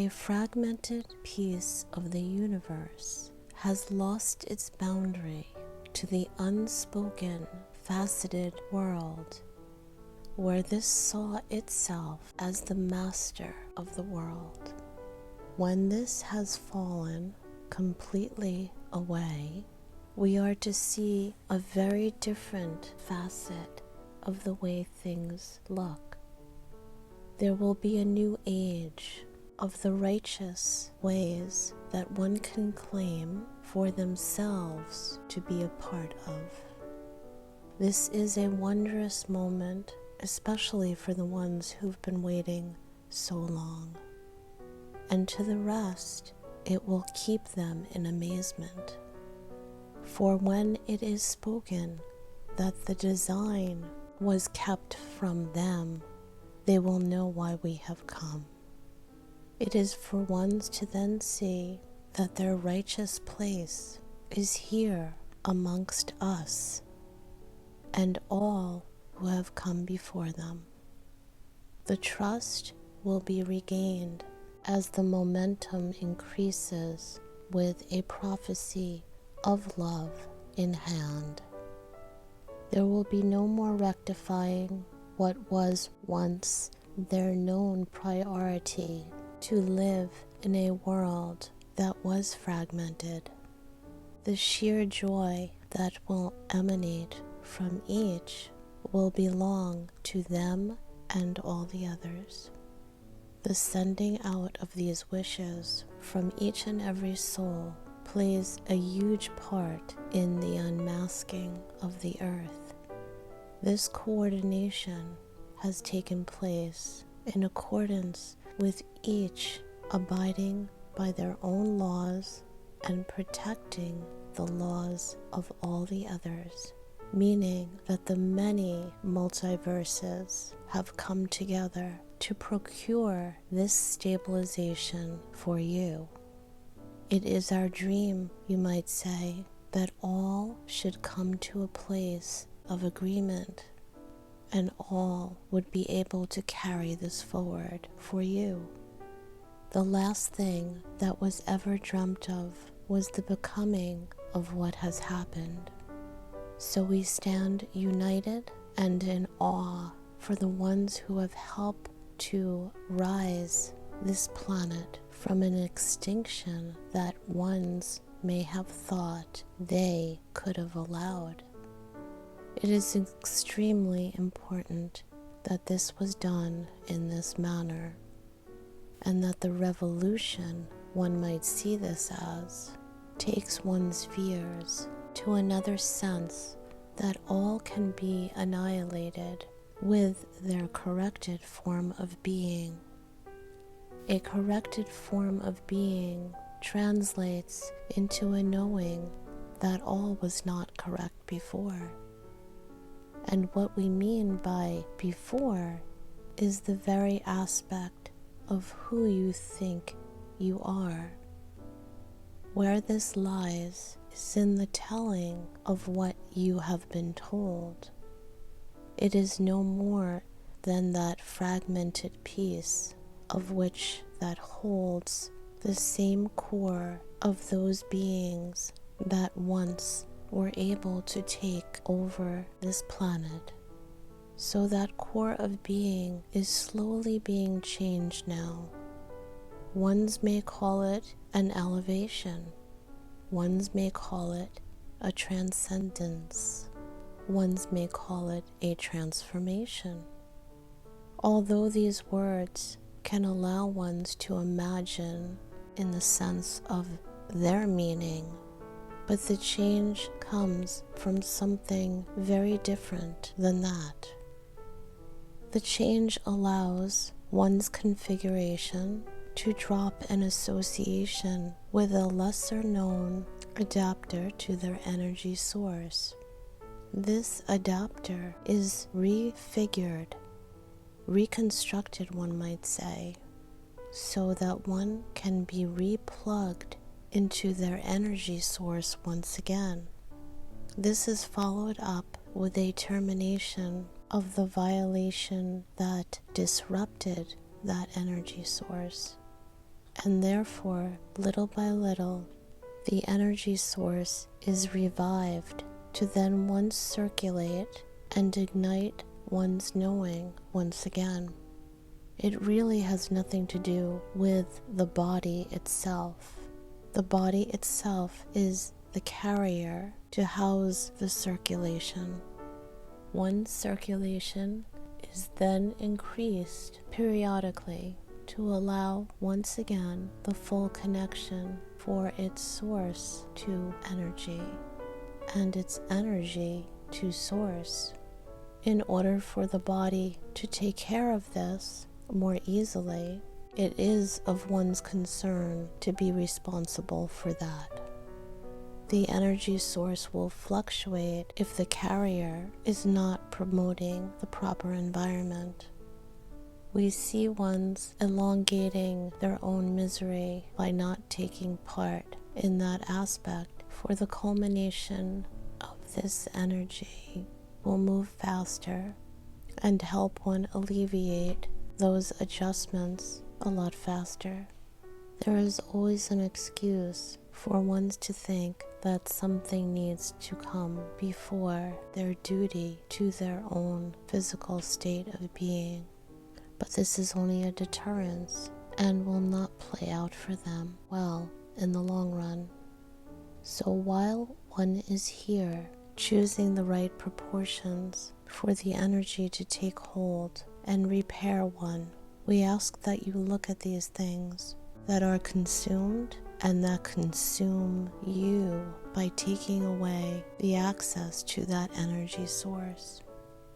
a fragmented piece of the universe has lost its boundary to the unspoken, faceted world, where this saw itself as the master of the world. When this has fallen completely away, we are to see a very different facet of the way things look. There will be a new age of the righteous ways that one can claim for themselves to be a part of. This is a wondrous moment, especially for the ones who've been waiting so long. And to the rest, it will keep them in amazement. For when it is spoken that the design was kept from them, they will know why we have come. It is for ones to then see that their righteous place is here amongst us and all who have come before them. The trust will be regained as the momentum increases with a prophecy of love in hand. There will be no more rectifying what was once their known priority to live in a world that was fragmented. The sheer joy that will emanate from each will belong to them and all the others. The sending out of these wishes from each and every soul plays a huge part in the unmasking of the earth. This coordination has taken place in accordance with each abiding by their own laws and protecting the laws of all the others, meaning that the many multiverses have come together to procure this stabilization for you. It is our dream, you might say, that all should come to a place of agreement and all would be able to carry this forward for you. The last thing that was ever dreamt of was the becoming of what has happened. So we stand united and in awe for the ones who have helped to rise this planet from an extinction that ones may have thought they could have allowed. It is extremely important that this was done in this manner, and that the revolution, one might see this as, takes one's fears to another sense that all can be annihilated with their corrected form of being. A corrected form of being translates into a knowing that all was not correct before. And what we mean by before is the very aspect of who you think you are. Where this lies is in the telling of what you have been told. It is no more than that fragmented piece of which that holds the same core of those beings that once were able to take over this planet. So that core of being is slowly being changed now. Ones may call it an elevation. Ones may call it a transcendence. Ones may call it a transformation. Although these words can allow ones to imagine in the sense of their meaning, but the change comes from something very different than that. The change allows one's configuration to drop an association with a lesser known adapter to their energy source. This adapter is refigured, reconstructed, one might say, so that one can be replugged into their energy source once again. This is followed up with a termination of the violation that disrupted that energy source. And therefore, little by little, the energy source is revived to then once circulate and ignite one's knowing once again. It really has nothing to do with the body itself. The body itself is the carrier to house the circulation. One's circulation is then increased periodically to allow once again the full connection for its source to energy and its energy to source. In order for the body to take care of this more easily, it is of one's concern to be responsible for that. The energy source will fluctuate if the carrier is not promoting the proper environment. We see ones elongating their own misery by not taking part in that aspect, for the culmination of this energy will move faster and help one alleviate those adjustments a lot faster. There is always an excuse for ones to think that something needs to come before their duty to their own physical state of being. But this is only a deterrence and will not play out for them well in the long run. So while one is here, choosing the right proportions for the energy to take hold and repair one, we ask that you look at these things that are consumed and that consume you by taking away the access to that energy source.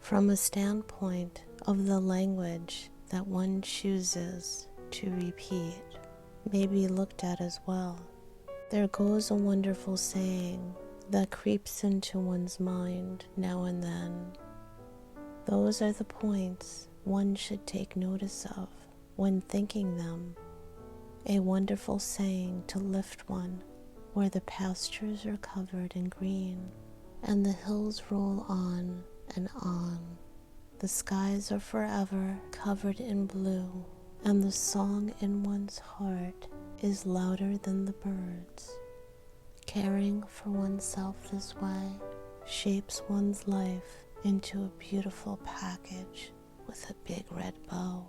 From a standpoint of the language that one chooses to repeat, may be looked at as well. There goes a wonderful saying that creeps into one's mind now and then. Those are the points one should take notice of when thinking them. A wonderful saying to lift one, where the pastures are covered in green, and the hills roll on and on. The skies are forever covered in blue, and the song in one's heart is louder than the birds. Caring for oneself this way shapes one's life into a beautiful package with a big red bow.